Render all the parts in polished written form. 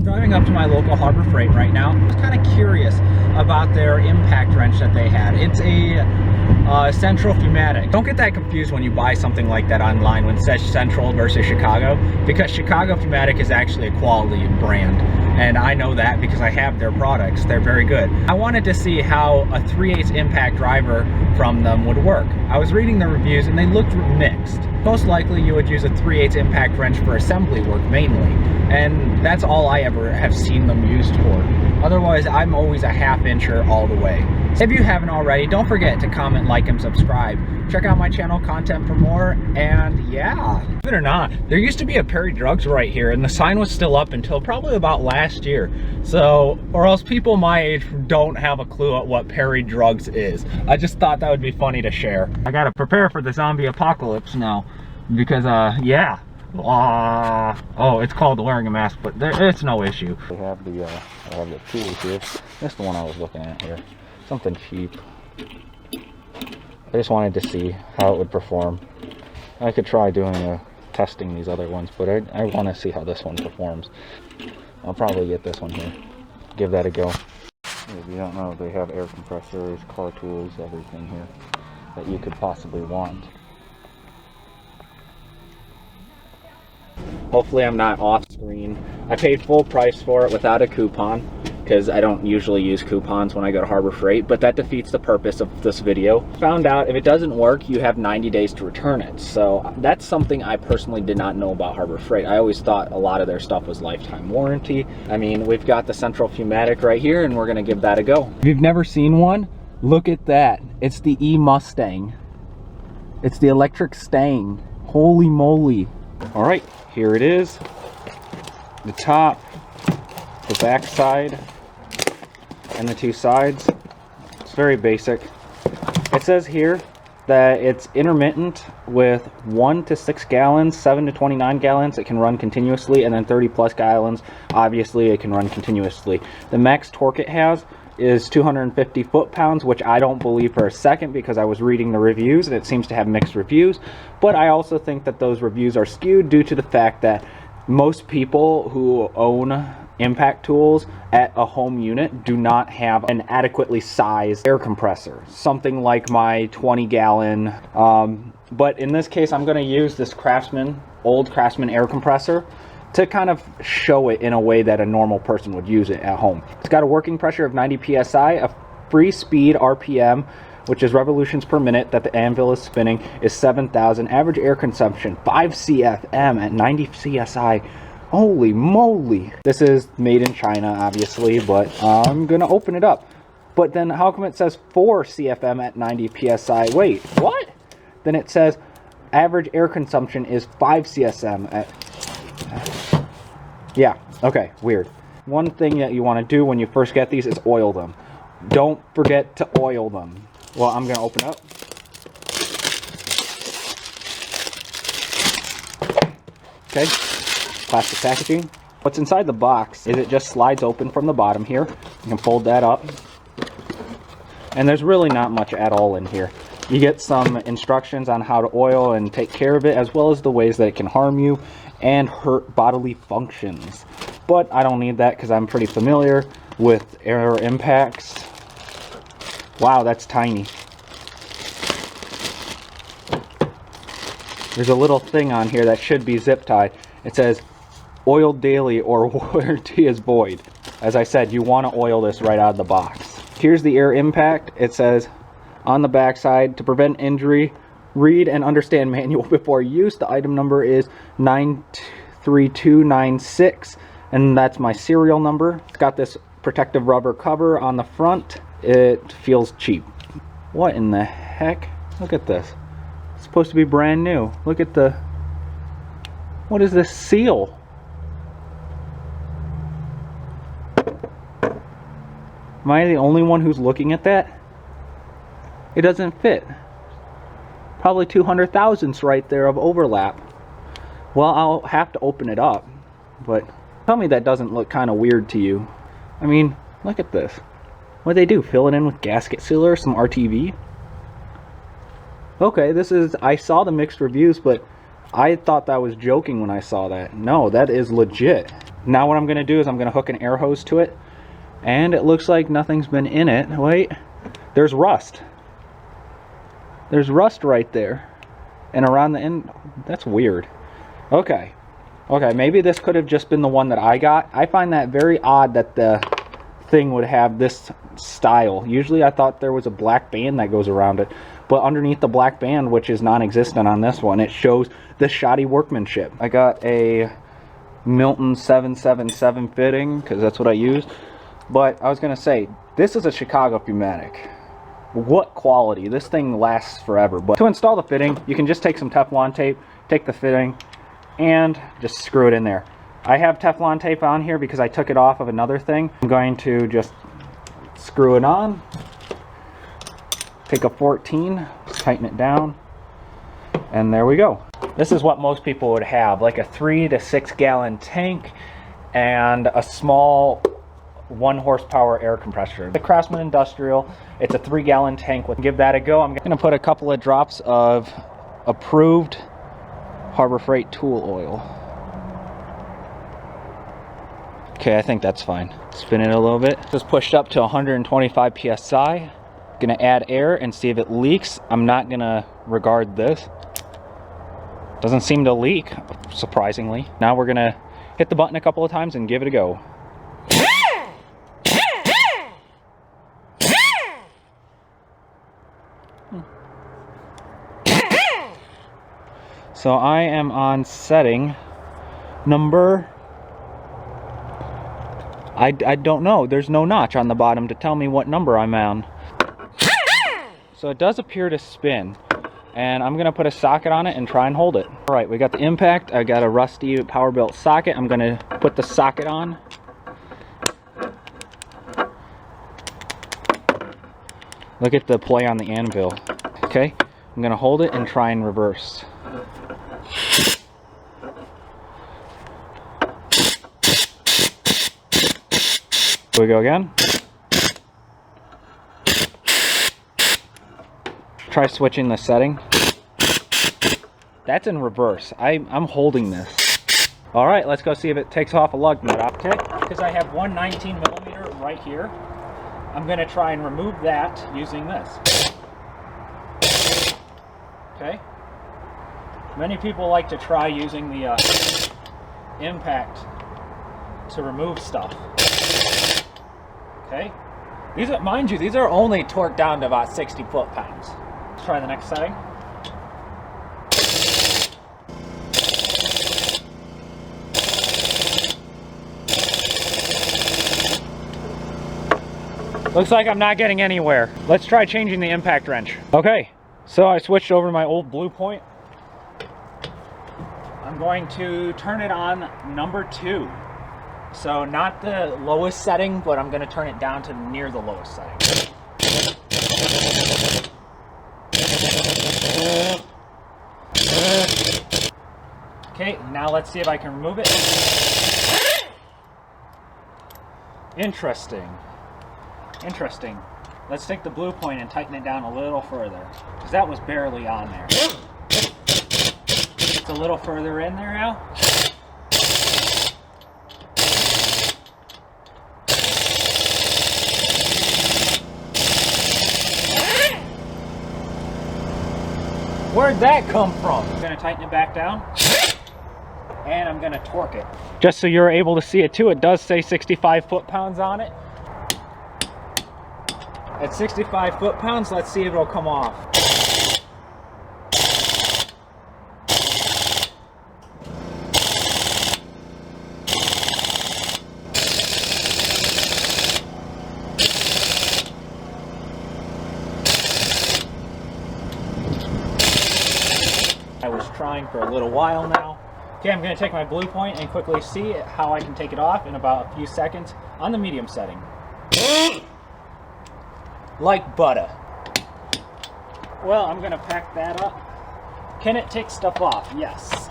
Driving up to my local Harbor Freight right now. I was kind of curious about their impact wrench that they had. It's a Central Fumatic. Don't get that confused when you buy something like that online when it says Central versus Chicago, because Chicago Fumatic is actually a quality brand. And I know that because I have their products. They're very good. I wanted to see how a 3/8 impact driver from them would work. I was reading the reviews and they looked mixed. Most likely you would use a 3/8 impact wrench for assembly work mainly. And that's all I ever have seen them used for. Otherwise, I'm always a 1/2 incher all the way. If you haven't already, don't forget to comment, like, and subscribe. Check out my channel content for more, and yeah. Believe it or not, there used to be a Perry Drugs right here, and the sign was still up until probably about last year. So, or else people my age don't have a clue at what Perry Drugs is. I just thought that would be funny to share. I gotta prepare for the zombie apocalypse now, because yeah. Oh, it's called wearing a mask, but it's no issue. I have the tools here. That's the one I was looking at here. Something cheap. I just wanted to see how it would perform. I could try doing testing these other ones, but I want to see how this one performs. I'll probably get this one here. Give that a go. If you don't know, they have air compressors, car tools, everything here that you could possibly want. Hopefully I'm not off screen. I paid full price for it without a coupon because I don't usually use coupons when I go to Harbor Freight, but that defeats the purpose of this video. Found out if it doesn't work, you have 90 days to return it. So that's something I personally did not know about Harbor Freight. I always thought a lot of their stuff was lifetime warranty. I mean, we've got the Central Fumatic right here and we're gonna give that a go. If you've never seen one, look at that. It's the E-Mustang. It's the electric Stang. Holy moly. All right, here it is. The top, the back side, and the two sides. It's very basic. It says here that it's intermittent with 1 to 6 gallons, 7 to 29 gallons it can run continuously, and then 30 plus gallons obviously it can run continuously. The max torque it has is 250 foot-pounds, which I don't believe for a second because I was reading the reviews and it seems to have mixed reviews. But I also think that those reviews are skewed due to the fact that most people who own impact tools at a home unit do not have an adequately sized air compressor, something like my 20-gallon. But in this case, I'm going to use this old Craftsman air compressor to kind of show it in a way that a normal person would use it at home. It's got a working pressure of 90 psi, a free speed RPM, which is revolutions per minute that the anvil is spinning, is 7,000. Average air consumption 5 CFM at 90 psi. Holy moly. This is made in China, obviously, but I'm gonna open it up. But then how come it says 4 CFM at 90 psi? Wait, what? Then it says average air consumption is 5 CSM at... Yeah, okay, weird. One thing that you want to do when you first get these is oil them. Don't forget to oil them. Well, I'm gonna open up. Okay, plastic packaging. What's inside the box is it just slides open from the bottom here. You can fold that up. And there's really not much at all in here. You get some instructions on how to oil and take care of it, as well as the ways that it can harm you and hurt bodily functions. But I don't need that because I'm pretty familiar with air impacts. Wow, that's tiny. There's a little thing on here that should be zip tied. It says oil daily or warranty is void. As I said, you want to oil this right out of the box. Here's the air impact. It says on the back side, to prevent injury, read and understand manual before use. The item number is 93296, and that's my serial number. It's got this protective rubber cover on the front. It feels cheap. What in the heck? Look at this. It's supposed to be brand new. Look at the... What is this seal? Am I the only one who's looking at that? It doesn't fit. Probably 200 thousandths right there of overlap. Well, I'll have to open it up, but tell me that doesn't look kind of weird to you. I mean, look at this. What do they do? Fill it in with gasket sealer, some RTV? Okay, this is... I saw the mixed reviews, but I thought that was joking when I saw that. No, that is legit. Now what I'm going to do is I'm going to hook an air hose to it, and it looks like nothing's been in it. Wait, there's rust. There's rust right there. And around the end, that's weird. Okay, maybe this could have just been the one that I got. I find that very odd that the thing would have this style. Usually I thought there was a black band that goes around it, but underneath the black band, which is non-existent on this one, it shows the shoddy workmanship. I got a Milton 777 fitting because that's what I use. But I was gonna say, this is a Chicago pneumatic. What quality! This thing lasts forever. But to install the fitting, you can just take some Teflon tape, take the fitting, and just screw it in there. I have Teflon tape on here because I took it off of another thing. I'm going to just screw it on. Take a 14, tighten it down, and there we go. This is what most people would have, like a 3 to 6 gallon tank and a small 1 horsepower air compressor. The Craftsman Industrial, it's a 3 gallon tank. Give that a go. I'm gonna put a couple of drops of approved Harbor Freight tool oil. Okay, I think that's fine. Spin it a little bit. Just pushed up to 125 psi. Gonna add air and see if it leaks. I'm not gonna regard this. Doesn't seem to leak, surprisingly. Now we're gonna hit the button a couple of times and give it a go. So I am on setting number, I don't know. There's no notch on the bottom to tell me what number I'm on. So it does appear to spin. And I'm gonna put a socket on it and try and hold it. All right, we got the impact. I got a rusty power belt socket. I'm gonna put the socket on. Look at the play on the anvil. Okay, I'm gonna hold it and try and reverse. Here we go again. Try switching the setting. That's in reverse. I'm holding this. All right, let's go see if it takes off a lug nut. Okay, because I have one 19 millimeter right here. I'm gonna try and remove that using this. Okay. Many people like to try using the impact to remove stuff. Okay. These are, mind you, these are only torqued down to about 60 foot-pounds. Let's try the next setting. Looks like I'm not getting anywhere. Let's try changing the impact wrench. Okay, so I switched over to my old Blue Point. I'm going to turn it on number 2. So not the lowest setting, but I'm going to turn it down to near the lowest setting. Okay, now let's see if I can remove it. Interesting. Interesting. Let's take the Blue Point and tighten it down a little further, because that was barely on there. It's a little further in there now. Where'd that come from? I'm gonna tighten it back down, and I'm gonna torque it. Just so you're able to see it too, it does say 65 foot-pounds on it. At 65 foot-pounds, let's see if it'll come off. I was trying for a little while now. Okay, I'm going to take my Blue Point and quickly see how I can take it off in about a few seconds on the medium setting. Like butter. Well, I'm going to pack that up. Can it take stuff off? Yes.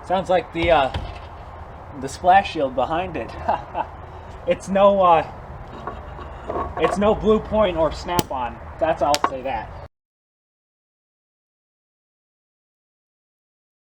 Sounds like the splash shield behind it. It's no Blue Point or Snap-on. I'll say that.